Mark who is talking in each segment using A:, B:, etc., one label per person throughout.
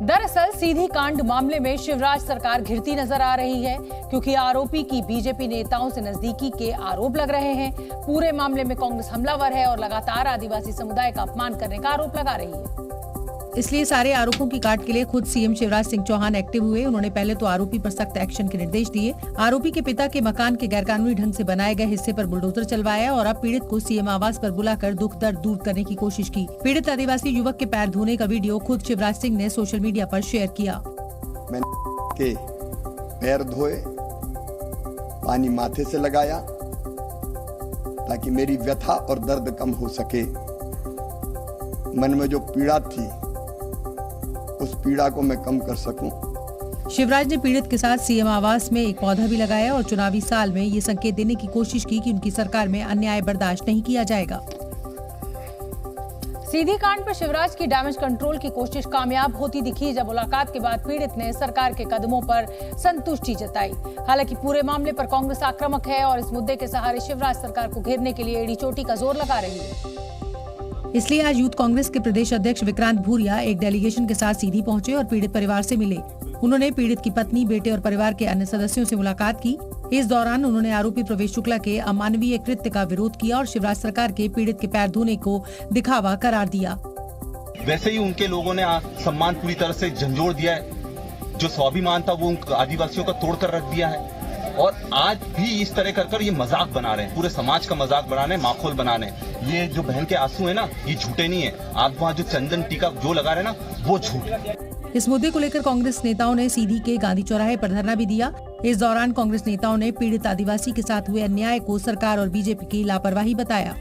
A: दरअसल सीधी कांड मामले में शिवराज सरकार घिरती नजर आ रही है, क्योंकि आरोपी की बीजेपी नेताओं से नजदीकी के आरोप लग रहे हैं। पूरे मामले में कांग्रेस हमलावर है और लगातार आदिवासी समुदाय का अपमान करने का आरोप लगा रही है।
B: इसलिए सारे आरोपों की काट के लिए खुद सीएम शिवराज सिंह चौहान एक्टिव हुए। उन्होंने पहले तो आरोपी पर सख्त एक्शन के निर्देश दिए। आरोपी के पिता के मकान के गैरकानूनी ढंग से बनाए गए हिस्से पर बुलडोजर चलवाया और अब पीड़ित को सीएम आवास पर बुलाकर दुख दर्द दूर करने की कोशिश की। पीड़ित आदिवासी युवक के पैर धोने का वीडियो खुद शिवराज सिंह ने सोशल मीडिया पर शेयर किया।
C: मैंने के पैर धोए, पानी माथे से लगाया ताकि मेरी व्यथा और दर्द कम हो सके। मन में जो पीड़ा थी उस पीड़ा को मैं कम कर सकूं।
B: शिवराज ने पीड़ित के साथ सीएम आवास में एक पौधा भी लगाया और चुनावी साल में ये संकेत देने की कोशिश की कि उनकी सरकार में अन्याय बर्दाश्त नहीं किया जाएगा।
A: सीधी कांड पर शिवराज की डैमेज कंट्रोल की कोशिश कामयाब होती दिखी, जब मुलाकात के बाद पीड़ित ने सरकार के कदमों पर संतुष्टि जताई। हालांकि पूरे मामले पर कांग्रेस आक्रामक है और इस मुद्दे के सहारे शिवराज सरकार को घेरने के लिए एड़ी चोटी का जोर लगा रही है।
B: इसलिए आज यूथ कांग्रेस के प्रदेश अध्यक्ष विक्रांत भूरिया एक डेलीगेशन के साथ सीधी पहुंचे और पीड़ित परिवार से मिले। उन्होंने पीड़ित की पत्नी, बेटे और परिवार के अन्य सदस्यों से मुलाकात की। इस दौरान उन्होंने आरोपी प्रवेश शुक्ला के अमानवीय कृत्य का विरोध किया और शिवराज सरकार के पीड़ित के पैर धोने को दिखावा करार दिया।
D: वैसे ही उनके लोगों ने सम्मान पूरी तरह से झंझोड़ दिया है। जो स्वाभिमान था वो आदिवासियों का तोड़ कर रख दिया है और आज भी इस तरह कर ये मजाक बना रहे हैं, पूरे समाज का मजाक बना रहे हैं, माखौल बना रहे हैं। ये जो बहन के आंसू है ना, ये झूठे नहीं है। आप वहाँ जो चंदन टीका जो लगा रहे हैं ना, वो झूठ।
B: इस मुद्दे को लेकर कांग्रेस नेताओं ने सीधी के गांधी चौराहे पर धरना भी दिया। इस दौरान कांग्रेस नेताओं ने पीड़ित आदिवासी के साथ हुए अन्याय को सरकार और बीजेपी की लापरवाही बताया।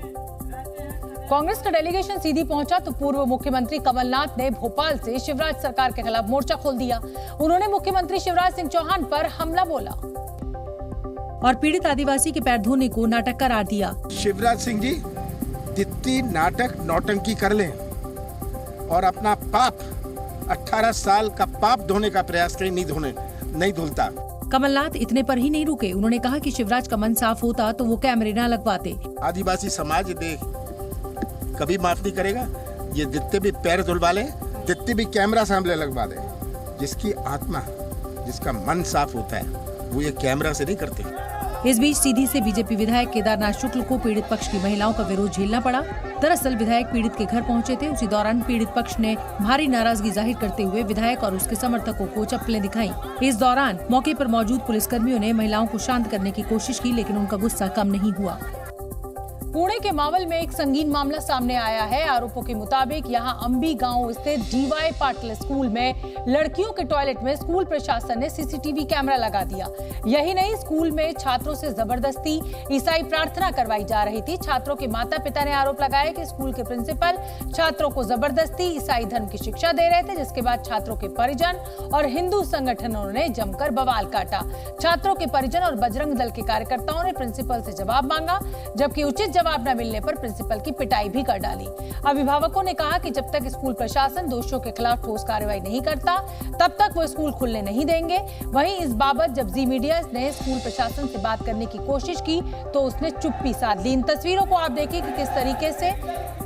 A: कांग्रेस का डेलीगेशन सीधी पहुंचा तो पूर्व मुख्यमंत्री कमलनाथ ने भोपाल से शिवराज सरकार के खिलाफ मोर्चा खोल दिया। उन्होंने मुख्यमंत्री शिवराज सिंह चौहान पर हमला बोला और पीड़ित आदिवासी के पैर धोने को नाटक करार दिया।
E: शिवराज सिंह जी जितनी नाटक नौटंकी कर लें और अपना पाप 18 साल का पाप धोने का प्रयास कहीं नहीं धुलता।
B: कमलनाथ इतने पर ही नहीं रुके। उन्होंने कहा कि शिवराज का मन साफ होता तो वो कैमरे न लगवाते।
E: आदिवासी समाज देख कभी माफ नहीं करेगा। ये जितने भी पैर धुलवा ले, जितने भी कैमरा सामने लगवा दे, जिसकी आत्मा, जिसका मन साफ होता है वो ये कैमरा से नहीं करते।
B: इस बीच सीधी से बीजेपी विधायक केदारनाथ शुक्ल को पीड़ित पक्ष की महिलाओं का विरोध झेलना पड़ा। दरअसल विधायक पीड़ित के घर पहुंचे थे। उसी दौरान पीड़ित पक्ष ने भारी नाराजगी जाहिर करते हुए विधायक और उसके समर्थकों को चप्पलें दिखाई। इस दौरान मौके पर मौजूद पुलिसकर्मियों ने महिलाओं को शांत करने की कोशिश की, लेकिन उनका गुस्सा कम नहीं हुआ।
A: पुणे के मावल में एक संगीन मामला सामने आया है। आरोपों के मुताबिक यहां अंबी गांव स्थित डीवाई पाटिल स्कूल में लड़कियों के टॉयलेट में स्कूल प्रशासन ने सीसीटीवी कैमरा लगा दिया। यही नहीं, स्कूल में छात्रों से जबरदस्ती ईसाई प्रार्थना करवाई जा रही थी। छात्रों के माता पिता ने आरोप लगाया कि स्कूल के प्रिंसिपल छात्रों को जबरदस्ती ईसाई धर्म की शिक्षा दे रहे थे, जिसके बाद छात्रों के परिजन और हिंदू संगठनों ने जमकर बवाल काटा। छात्रों के परिजन और बजरंग दल के कार्यकर्ताओं ने प्रिंसिपल से जवाब मांगा, जबकि उचित जवाब न मिलने पर प्रिंसिपल की पिटाई भी कर डाली। अभिभावकों ने कहा कि जब तक स्कूल प्रशासन दोषियों के खिलाफ ठोस कार्रवाई नहीं करता, तब तक वो स्कूल खुलने नहीं देंगे। वहीं इस बाबत जब जी मीडिया ने स्कूल प्रशासन से बात करने की कोशिश की तो उसने चुप्पी साध ली। इन तस्वीरों को आप देखिए कि किस तरीके से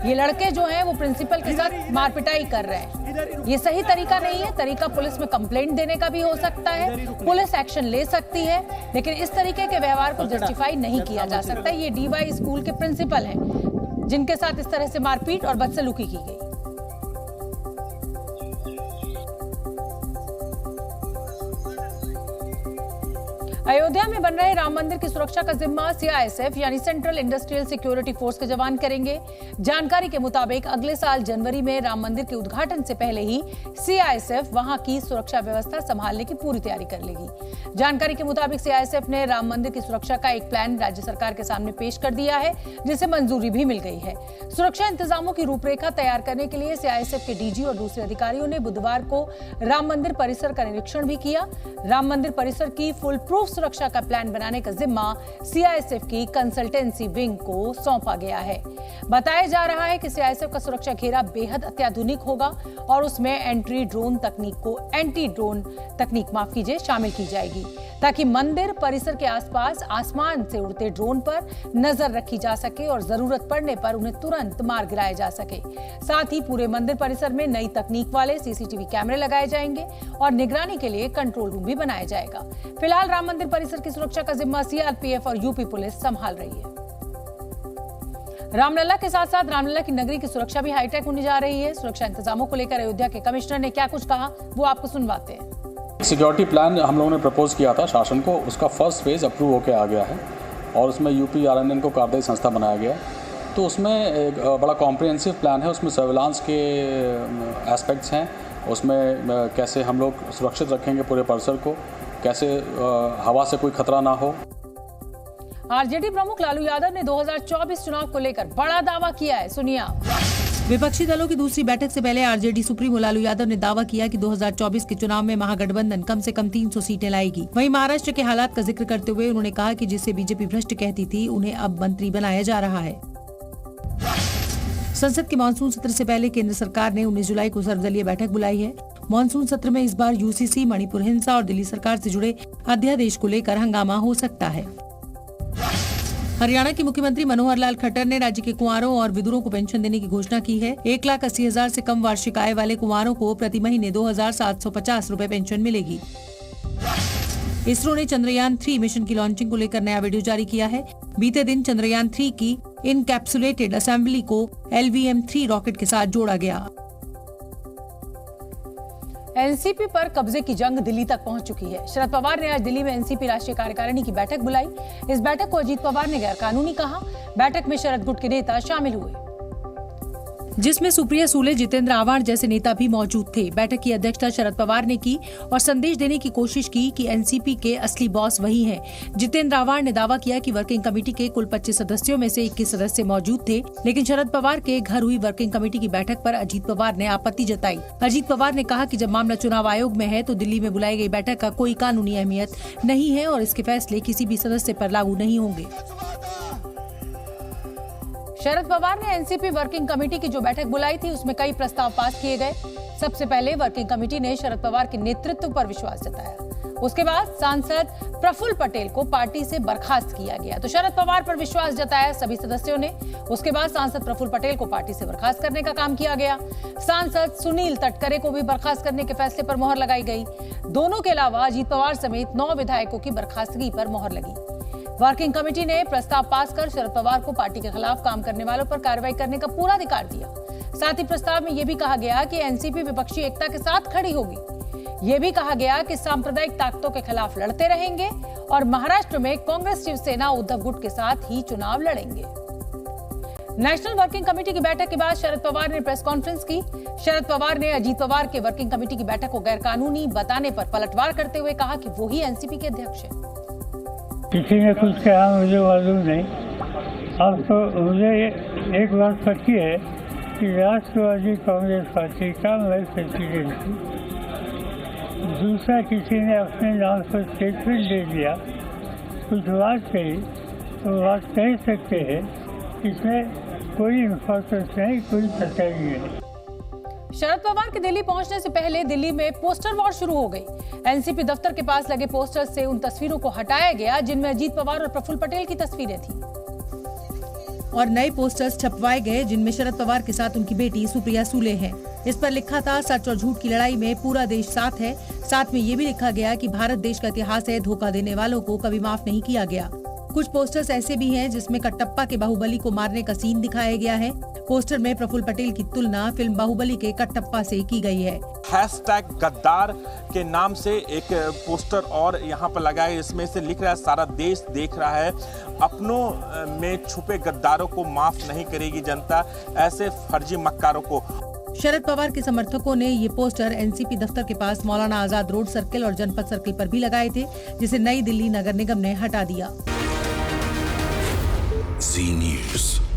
A: ये लड़के जो हैं वो प्रिंसिपल के साथ मारपिटाई कर रहे हैं। ये सही तरीका नहीं है। तरीका पुलिस में कंप्लेंट देने का भी हो सकता है, पुलिस एक्शन ले सकती है, लेकिन इस तरीके के व्यवहार को जस्टिफाई नहीं किया जा सकता। ये डीवाई स्कूल के प्रिंसिपल हैं जिनके साथ इस तरह से मारपीट और बदसलूकी की गई। अयोध्या में बन रहे राम मंदिर की सुरक्षा का जिम्मा सीआईएसएफ यानी सेंट्रल इंडस्ट्रियल सिक्योरिटी फोर्स के जवान करेंगे। जानकारी के मुताबिक अगले साल जनवरी में राम मंदिर के उद्घाटन से पहले ही सीआईएसएफ वहां की सुरक्षा व्यवस्था संभालने की पूरी तैयारी कर लेगी। जानकारी के मुताबिक सीआईएसएफ ने राम मंदिर की सुरक्षा का एक प्लान राज्य सरकार के सामने पेश कर दिया है, जिसे मंजूरी भी मिल गई है। सुरक्षा इंतजामों की रूपरेखा तैयार करने के लिए सीआईएसएफ के डीजी और दूसरे अधिकारियों ने बुधवार को राम मंदिर परिसर का निरीक्षण भी किया। राम मंदिर परिसर की फुल प्रूफ सुरक्षा का प्लान बनाने का जिम्मा सीआईएसएफ की कंसल्टेंसी विंग को सौंपा गया है। बताया जा रहा है कि सीआईएसएफ का सुरक्षा घेरा बेहद अत्याधुनिक होगा और उसमें एंटी ड्रोन तकनीक शामिल की जाएगी, ताकि मंदिर परिसर के आसपास आसमान से उड़ते ड्रोन पर नजर रखी जा सके और जरूरत पड़ने पर उन्हें तुरंत मार गिराया जा सके। साथ ही पूरे मंदिर परिसर में नई तकनीक वाले सीसीटीवी कैमरे लगाए जाएंगे और निगरानी के लिए कंट्रोल रूम भी बनाया जाएगा। फिलहाल राम मंदिर परिसर की सुरक्षा का जिम्मा सीआरपीएफ और यूपी पुलिस संभाल रही है। रामलला के साथ साथ रामलला की नगरी की सुरक्षा भी हाईटेक होने जा रही है। सुरक्षा इंतजामों को लेकर अयोध्या के कमिश्नर ने क्या कुछ कहा, वो आपको सुनवाते हैं।
F: सिक्योरिटी प्लान हम लोगों ने प्रपोज किया था शासन को, उसका फर्स्ट फेज अप्रूव होकर आ गया है और उसमें यूपी आरएनएन को कार्यदायी संस्था बनाया गया है। तो उसमें एक बड़ा कॉम्प्रिहेंसिव प्लान है, उसमें सर्विलांस के एस्पेक्ट्स हैं, उसमें कैसे हम लोग सुरक्षित रखेंगे पूरे परिसर को, कैसे हवा से कोई खतरा ना हो।
A: आरजेडी प्रमुख लालू यादव ने 2024 चुनाव को लेकर बड़ा दावा किया है, सुनिए आप।
B: विपक्षी दलों की दूसरी बैठक से पहले आरजेडी सुप्रीमो लालू यादव ने दावा किया कि 2024 के चुनाव में महागठबंधन कम से कम 300 सीटें लाएगी। वहीं महाराष्ट्र के हालात का जिक्र करते हुए उन्होंने कहा कि जिसे बीजेपी भ्रष्ट कहती थी, उन्हें अब मंत्री बनाया जा रहा है। संसद के मानसून सत्र से पहले केंद्र सरकार ने 19 जुलाई को सर्वदलीय बैठक बुलाई है। मानसून सत्र में इस बार यूसीसी, मणिपुर हिंसा और दिल्ली सरकार से जुड़े अध्यादेश को लेकर हंगामा हो सकता है। हरियाणा के मुख्यमंत्री मनोहर लाल खट्टर ने राज्य के कुंवारों और विधुरों को पेंशन देने की घोषणा की है। 1,80,000 से कम वार्षिक आय वाले कुंवारों को प्रति महीने 2,750 रूपए पेंशन मिलेगी। इसरो ने चंद्रयान 3 मिशन की लॉन्चिंग को लेकर नया वीडियो जारी किया है। बीते दिन चंद्रयान 3 की इनकैप्सुलेटेड असेंबली को LVM-3 रॉकेट के साथ जोड़ा गया।
A: एनसीपी पर कब्जे की जंग दिल्ली तक पहुंच चुकी है। शरद पवार ने आज दिल्ली में एनसीपी राष्ट्रीय कार्यकारिणी की बैठक बुलाई। इस बैठक को अजीत पवार ने गैरकानूनी कहा। बैठक में शरद गुट के नेता शामिल हुए, जिसमें सुप्रिया सूले, जितेंद्र आव्हाड जैसे नेता भी मौजूद थे। बैठक की अध्यक्षता शरद पवार ने की और संदेश देने की कोशिश की कि एनसीपी के असली बॉस वही हैं। जितेंद्र आव्हाड ने दावा किया कि वर्किंग कमेटी के कुल 25 सदस्यों में से 21 सदस्य मौजूद थे, लेकिन शरद पवार के घर हुई वर्किंग कमेटी की बैठक पर अजीत पवार ने आपत्ति जताई। अजीत पवार ने कहा कि जब मामला चुनाव आयोग में है तो दिल्ली में बुलाई गई बैठक का कोई कानूनी अहमियत नहीं है और इसके फैसले किसी भी सदस्य पर लागू नहीं होंगे। शरद पवार ने एनसीपी वर्किंग कमेटी की जो बैठक बुलाई थी, उसमें कई प्रस्ताव पास किए गए। सबसे पहले वर्किंग कमेटी ने शरद पवार के नेतृत्व पर विश्वास जताया। उसके बाद सांसद प्रफुल्ल पटेल को पार्टी से बर्खास्त किया गया, तो शरद पवार पर विश्वास जताया सभी सदस्यों ने। उसके बाद सांसद प्रफुल्ल पटेल को पार्टी से बर्खास्त करने का काम किया गया। सांसद सुनील तटकरे को भी बर्खास्त करने के फैसले पर मोहर लगाई गई। दोनों के अलावा अजीत पवार समेत 9 विधायकों की बर्खास्तगी पर मोहर लगी। वर्किंग कमेटी ने प्रस्ताव पास कर शरद पवार को पार्टी के खिलाफ काम करने वालों पर कार्रवाई करने का पूरा अधिकार दिया। साथ ही प्रस्ताव में यह भी कहा गया कि एनसीपी विपक्षी एकता के साथ खड़ी होगी। यह भी कहा गया कि सांप्रदायिक ताकतों के खिलाफ लड़ते रहेंगे और महाराष्ट्र में कांग्रेस, शिवसेना, उद्धव गुट के साथ ही चुनाव लड़ेंगे। नेशनल वर्किंग कमेटी की बैठक के बाद शरद पवार ने प्रेस कॉन्फ्रेंस की। शरद पवार ने अजीत पवार के वर्किंग कमेटी की बैठक को गैरकानूनी बताने पर पलटवार करते हुए कहा कि वो ही एनसीपी के अध्यक्ष हैं।
G: किसी ने कुछ कहा मुझे मालूम नहीं। अब तो मुझे एक बात पक्की है कि राष्ट्रवादी कांग्रेस पार्टी का मैं प्रेसिडेंट हूँ। दूसरा किसी ने अपने नाम पर स्टेटमेंट दे दिया, कुछ बात कही, तो बात कह सकते हैं, इसमें कोई इम्पोर्टेंस नहीं, कोई सच्चाई नहीं।
A: शरद पवार के दिल्ली पहुंचने से पहले दिल्ली में पोस्टर वॉर शुरू हो गई। एनसीपी दफ्तर के पास लगे पोस्टर से उन तस्वीरों को हटाया गया जिनमें अजीत पवार और प्रफुल्ल पटेल की तस्वीरें थीं,
B: और नए पोस्टर्स छपवाए गए जिनमें शरद पवार के साथ उनकी बेटी सुप्रिया सूले हैं। इस पर लिखा था, सच और झूठ की लड़ाई में पूरा देश साथ है। साथ में ये भी लिखा गया कि भारत देश का इतिहास है, धोखा देने वालों को कभी माफ नहीं किया गया। कुछ पोस्टर्स ऐसे भी हैं जिसमें कटप्पा के बाहुबली को मारने का सीन दिखाया गया है। पोस्टर में प्रफुल्ल पटेल की तुलना फिल्म बाहुबली के कटप्पा से की गई है।
H: हैशटैग गद्दार के नाम से एक पोस्टर और यहाँ पर लगा है, इसमें से लिख रहा है, सारा देश देख रहा है, अपनों में छुपे गद्दारों को माफ नहीं करेगी जनता, ऐसे फर्जी मक्कारों को।
B: शरद पवार के समर्थकों ने ये पोस्टर एनसीपी दफ्तर के पास मौलाना आजाद रोड सर्किल और जनपद सर्किल पर भी लगाए थे, जिसे नई दिल्ली नगर निगम ने हटा दिया।
I: जी न्यूज़।